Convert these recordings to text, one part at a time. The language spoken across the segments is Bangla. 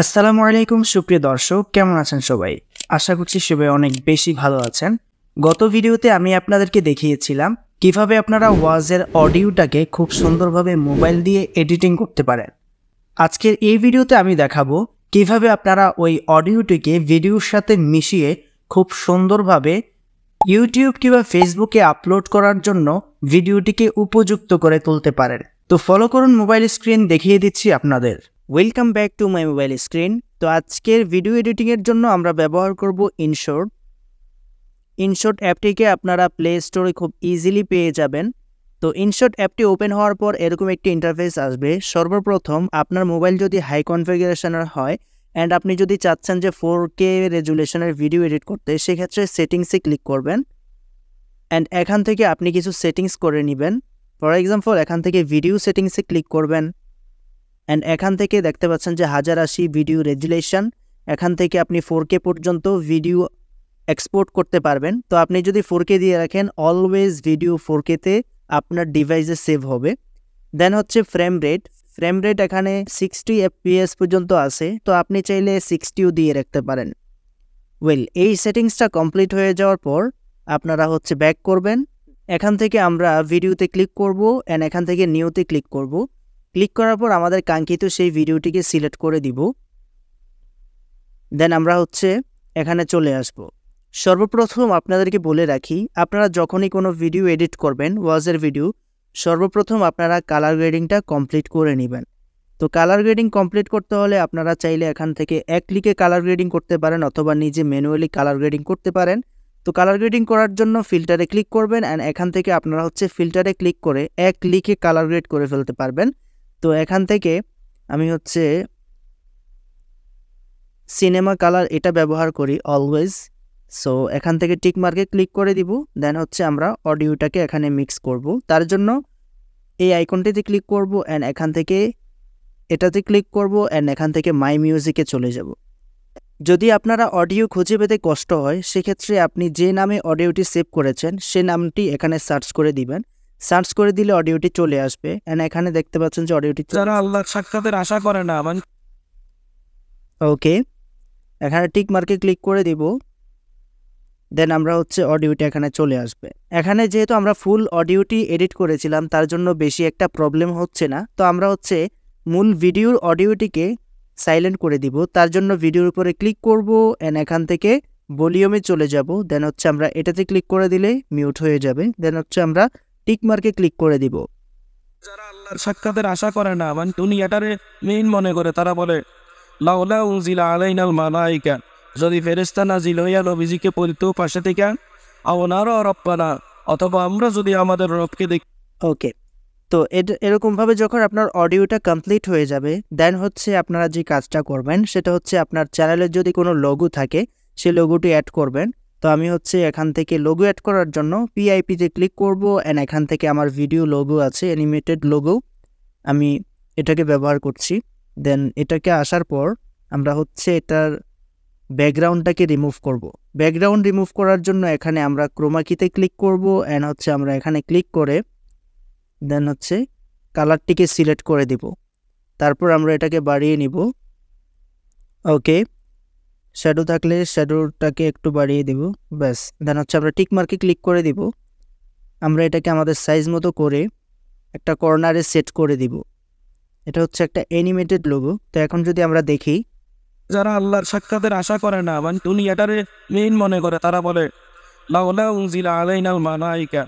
আসসালামু আলাইকুম সুপ্রিয় দর্শক, কেমন আছেন সবাই? আশা করছি সবাই অনেক বেশি ভালো আছেন। গত ভিডিওতে আমি আপনাদেরকে দেখিয়েছিলাম কিভাবে আপনারা ওয়াজের অডিওটাকে খুব সুন্দরভাবে মোবাইল দিয়ে এডিটিং করতে পারেন। আজকের এই ভিডিওতে আমি দেখাবো কিভাবে আপনারা ওই অডিওটিকে ভিডিওর সাথে মিশিয়ে খুব সুন্দরভাবে ইউটিউব কিংবা ফেসবুকে আপলোড করার জন্য ভিডিওটিকে উপযুক্ত করে তুলতে পারেন। তো ফলো করুন, মোবাইল স্ক্রিন দেখিয়ে দিচ্ছি আপনাদের। Welcome back to my mobile screen. তো আজকের ভিডিও এডিটিংয়ের জন্য আমরা ব্যবহার করব ইনশর্ট। ইনশর্ট অ্যাপটিকে আপনারা প্লে স্টোরে খুব ইজিলি পেয়ে যাবেন। তো ইনশর্ট অ্যাপটি ওপেন হওয়ার পর এরকম একটি ইন্টারফেস আসবে। সর্বপ্রথম আপনার মোবাইল যদি হাই কনফিগারেশনের হয় অ্যান্ড আপনি যদি চাচ্ছেন যে 4K রেজুলেশনের ভিডিও এডিট করতে, সেক্ষেত্রে সেটিংসে ক্লিক করবেন অ্যান্ড এখান থেকে আপনি কিছু সেটিংস করে নেবেন। ফর এক্সাম্পল, এখান থেকে ভিডিও সেটিংসে ক্লিক করবেন অ্যান্ড এখান থেকে দেখতে পাচ্ছেন যে 1080 ভিডিও রেজুলেশন। এখান থেকে আপনি 4K পর্যন্ত ভিডিও এক্সপোর্ট করতে পারবেন। তো আপনি যদি 4K দিয়ে রাখেন, অলওয়েজ ভিডিও 4K-তে আপনার ডিভাইসে সেভ হবে। দেন হচ্ছে ফ্রেম রেট এখানে 60 FPS পর্যন্ত আছে, তো আপনি চাইলে 60ও দিয়ে রাখতে পারেন। এই সেটিংসটা কমপ্লিট হয়ে যাওয়ার পর আপনারা হচ্ছে ব্যাক করবেন। এখান থেকে আমরা ভিডিওতে ক্লিক করব অ্যান্ড এখান থেকে নিউতে ক্লিক করব। ক্লিক করার পর আমাদের কাঙ্ক্ষিত সেই ভিডিওটিকে সিলেক্ট করে দিব। দেন আমরা হচ্ছে এখানে চলে আসব। সর্বপ্রথম আপনাদেরকে বলে রাখি, আপনারা যখনই কোনো ভিডিও এডিট করবেন, ওয়াজের ভিডিও, সর্বপ্রথম আপনারা কালার গ্রেডিংটা কমপ্লিট করে নেবেন। তো কালার গ্রেডিং কমপ্লিট করতে হলে আপনারা চাইলে এখান থেকে এক ক্লিকে কালার গ্রেডিং করতে পারেন অথবা নিজে ম্যানুয়ালি কালার গ্রেডিং করতে পারেন। তো কালার গ্রেডিং করার জন্য ফিল্টারে ক্লিক করবেন অ্যান্ড এখান থেকে আপনারা হচ্ছে ফিল্টারে ক্লিক করে এক ক্লিকে কালার গ্রেড করে ফেলতে পারবেন। তো এখান থেকে আমি হচ্ছে সিনেমা কালার এটা ব্যবহার করি অলওয়েজ। সো এখান থেকে টিক মার্কে ক্লিক করে দিব। দেন হচ্ছে আমরা অডিওটাকে এখানে মিক্স করব। তার জন্য এই আইকনটিতে ক্লিক করব অ্যান্ড এখান থেকে এটাতে ক্লিক করব অ্যান্ড এখান থেকে মাই মিউজিকে চলে যাব। যদি আপনারা অডিও খুঁজে পেতে কষ্ট হয়, সেক্ষেত্রে আপনি যে নামে অডিওটি সেভ করেছেন সে নামটি এখানে সার্চ করে দিবেন। সার্চ করে দিলে অডিওটি চলে আসবে অ্যান্ড এখানে দেখতে পাচ্ছেন যে অডিওটি যারা আল্লাহর সাক্ষাতের আশা করে না মানে ওকে। এখানে টিক মার্কে ক্লিক করে দিব। দেন আমরা হচ্ছে অডিওটি এখানে চলে আসবে। এখানে যেহেতু আমরা ফুল অডিওটি এডিট করেছিলাম, তার জন্য বেশি একটা প্রবলেম হচ্ছে না। তো আমরা হচ্ছে মূল ভিডিওর অডিওটিকে সাইলেন্ট করে দিব। তার জন্য ভিডিওর উপরে ক্লিক করব অ্যান্ড এখান থেকে ভলিউমে চলে যাব। দেন হচ্ছে আমরা এটাতে ক্লিক করে দিলে মিউট হয়ে যাবে। দেন হচ্ছে আমরা টিক মার্কে ক্লিক করে দিব। যারা আল্লাহর সাক্ষাতের আশা করে না মানে দুনিয়াটারে মেইন মনে করে, তারা বলে লাউলা উনজিলা আলাইনাল মালাইকা, যদি ফেরেশতা নাজিল হইয়া নবীজিকে পড়তো পাশে থেকে আওনারও রব্বানা, অথবা আমরা যদি আমাদের রবকে দেখি। ওকে। তো এরকমভাবে যখন আপনার অডিওটা কমপ্লিট হয়ে যাবে, দেন হচ্ছে আপনারা যে কাজটা করবেন সেটা হচ্ছে আপনার চ্যানেলের যদি কোনো লোগো থাকে সেই লোগোটি অ্যাড করবেন। তো আমি হচ্ছে এখান থেকে লোগো অ্যাড করার জন্য পিআইপিতে ক্লিক করব অ্যান্ড এখান থেকে আমার ভিডিও লোগো আছে, অ্যানিমেটেড লোগো, আমি এটাকে ব্যবহার করছি। দেন এটাকে আসার পর আমরা হচ্ছে এটার ব্যাকগ্রাউন্ডটাকে রিমুভ করব। ব্যাকগ্রাউন্ড রিমুভ করার জন্য এখানে আমরা ক্রোমাকিতে ক্লিক করব অ্যান্ড হচ্ছে আমরা এখানে ক্লিক করে দেন হচ্ছে কালারটিকে সিলেক্ট করে দিব। তারপর আমরা এটাকে বাড়িয়ে নিব। ওকে, শ্যাডো থাকলে শ্যাডোটাকে একটু বাড়িয়ে দিব, ব্যাস। দেন হচ্ছে আমরা টিক মার্কে ক্লিক করে দিব। আমরা এটাকে আমাদের সাইজ মতো করে একটা কর্নারে সেট করে দিব। এটা হচ্ছে একটা অ্যানিমেটেড লোগো। তো এখন যদি আমরা দেখি, যারা আল্লাহর সাক্ষাতের আশা করে না মানে দুনিয়াটারে মেইন মনে করে, তারা বলে লাউলা উনজিলা আলাইনাল মালাইকা।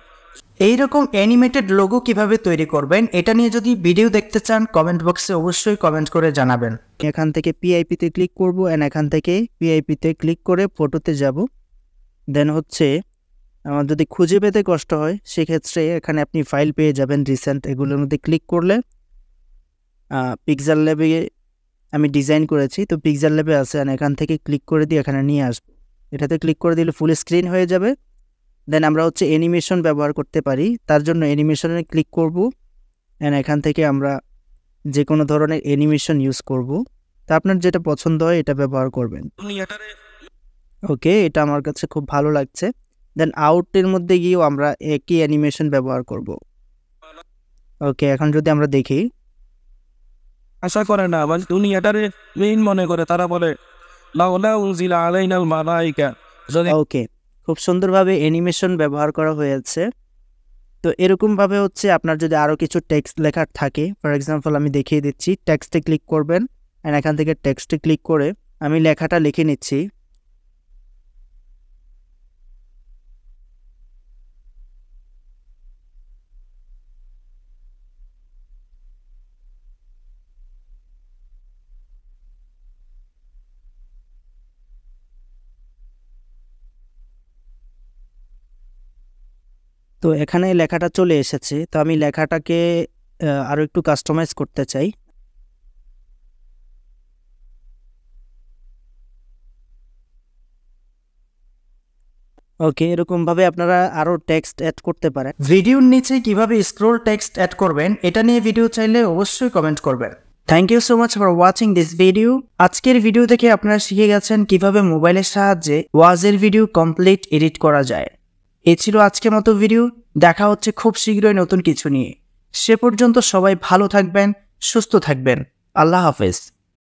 এইরকম অ্যানিমেটেড লোগো কিভাবে তৈরি করবেন এটা নিয়ে যদি ভিডিও দেখতে চান, কমেন্ট বক্সে অবশ্যই কমেন্ট করে জানাবেন। এখান থেকে পিআইপিতে ক্লিক করব অ্যান্ড এখান থেকে পিআইপিতে ক্লিক করে ফটোতে যাব। দেন হচ্ছে আমার যদি খুঁজে পেতে কষ্ট হয়, সেক্ষেত্রে এখানে আপনি ফাইল পেয়ে যাবেন রিসেন্ট। এগুলোর মধ্যে ক্লিক করলে পিক্সেল ল্যাবে আমি ডিজাইন করেছি, তো পিক্সেল ল্যাবে আছে অ্যান্ড এখান থেকে ক্লিক করে দিয়ে এখানে নিয়ে আসবো। এটাতে ক্লিক করে দিলে ফুল স্ক্রিন হয়ে যাবে। দেন আমরা হচ্ছে অ্যানিমেশন ব্যবহার করতে পারি, তার জন্য অ্যানিমেশনে ক্লিক করব অ্যান্ড এখান থেকে আমরা যে কোনো ধরনের অ্যানিমেশন ইউজ করব। তা আপনার যেটা পছন্দ হয় এটা ব্যবহার করবেন। ওকে, এটা আমার কাছে খুব ভালো লাগছে। দেন আউটের মধ্যে গিয়েও আমরা একই অ্যানিমেশন ব্যবহার করব। ওকে, এখন যদি আমরা দেখি, আশা করে না, মানে দুনিয়াটারে মেইন মনে করে। তারা বলে লাউলা উনজিলা আলাইনাল মালাইকা, যদি ওকে, খুব সুন্দরভাবে অ্যানিমেশন ব্যবহার করা হয়েছে। তো এরকমভাবে হচ্ছে আপনার যদি আরও কিছু টেক্সট লেখার থাকে, ফর এক্সাম্পল আমি দেখিয়ে দিচ্ছি, টেক্সটে ক্লিক করবেন অ্যান্ড এখান থেকে টেক্সটে ক্লিক করে আমি লেখাটা লিখে নিচ্ছি। তো এখানে লেখাটা চলে এসেছে। তো আমি লেখাটাকে আরও একটু কাস্টমাইজ করতে চাই। ওকে, এরকমভাবে আপনারা আরও টেক্সট অ্যাড করতে পারেন। ভিডিওর নিচে কিভাবে স্ক্রোল টেক্সট অ্যাড করবেন এটা নিয়ে ভিডিও চাইলে অবশ্যই কমেন্ট করবেন। Thank you so much for watching this video. আজকের ভিডিও থেকে আপনারা শিখে গেছেন কিভাবে মোবাইলের সাহায্যে ওয়াজের ভিডিও কমপ্লিট এডিট করা যায়। এ ছিল আজকের মতো ভিডিও। দেখা হচ্ছে খুব শীঘ্রই নতুন কিছু নিয়ে। সে পর্যন্ত সবাই ভালো থাকবেন, সুস্থ থাকবেন। আল্লাহ হাফেজ।